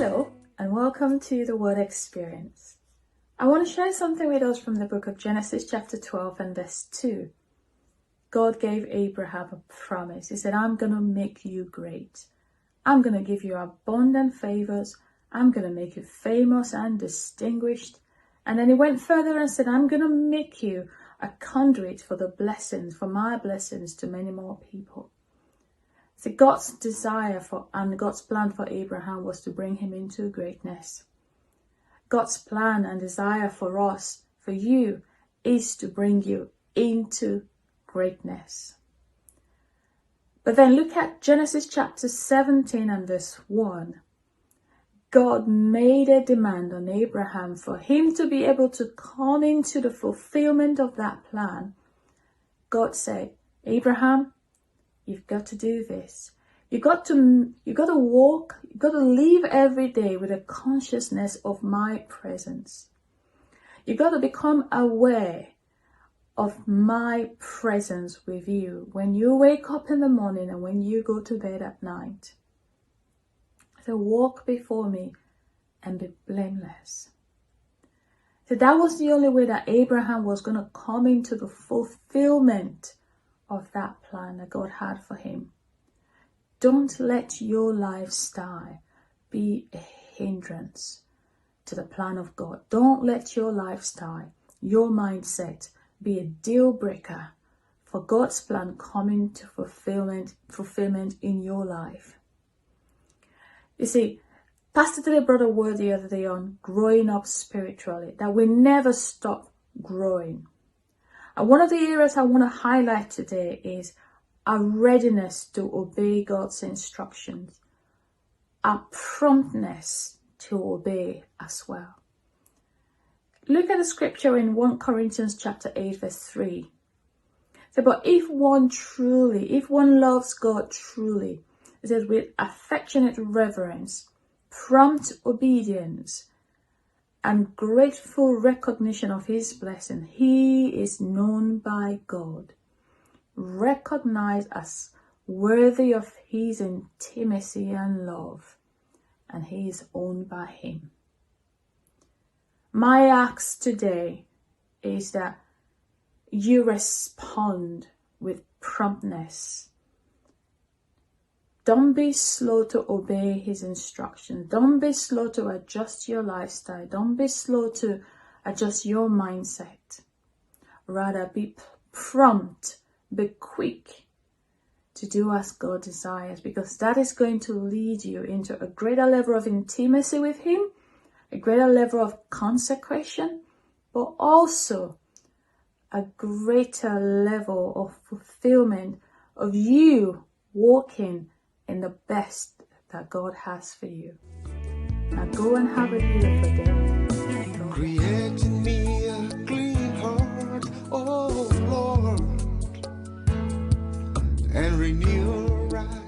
Hello and welcome to the Word Experience. I want to share something with us from the book of Genesis chapter 12 and verse 2. God gave Abraham a promise. He said, I'm going to make you great. I'm going to give you abundant favors. I'm going to make you famous and distinguished. And then he went further and said, I'm going to make you a conduit for the blessings, for my blessings to many more people. So God's desire and God's plan for Abraham was to bring him into greatness. God's plan and desire for us, for you, is to bring you into greatness. But then look at Genesis chapter 17 and verse 1. God made a demand on Abraham for him to be able to come into the fulfillment of that plan. God said, Abraham, you've got to do this. You got to walk, you got to live every day with a consciousness of my presence. You got to become aware of my presence with you when you wake up in the morning and when you go to bed at night. So walk before me and be blameless. So that was the only way that Abraham was going to come into the fulfillment of that plan that God had for him. Don't let your lifestyle be a hindrance to the plan of God. Don't let your lifestyle, your mindset, be a deal breaker for God's plan coming to fulfillment in your life. You see, Pastor Dele brought a word the other day on growing up spiritually, that we never stop growing. And one of the areas I want to highlight today is a readiness to obey God's instructions, a promptness to obey as well. Look at the scripture in 1 Corinthians chapter 8 verse 3. So, but if one loves God truly, it says with affectionate reverence, prompt obedience, and grateful recognition of his blessing, he is known by God, recognized as worthy of his intimacy and love, and he is owned by him. My ask today is that you respond with promptness. Don't be slow to obey his instructions. Don't be slow to adjust your lifestyle. Don't be slow to adjust your mindset. Rather, be prompt, be quick to do as God desires, because that is going to lead you into a greater level of intimacy with him, a greater level of consecration, but also a greater level of fulfillment of you walking in the best that God has for you. Now go and have a beautiful day. Create in me a clean heart, oh Lord, and renew a right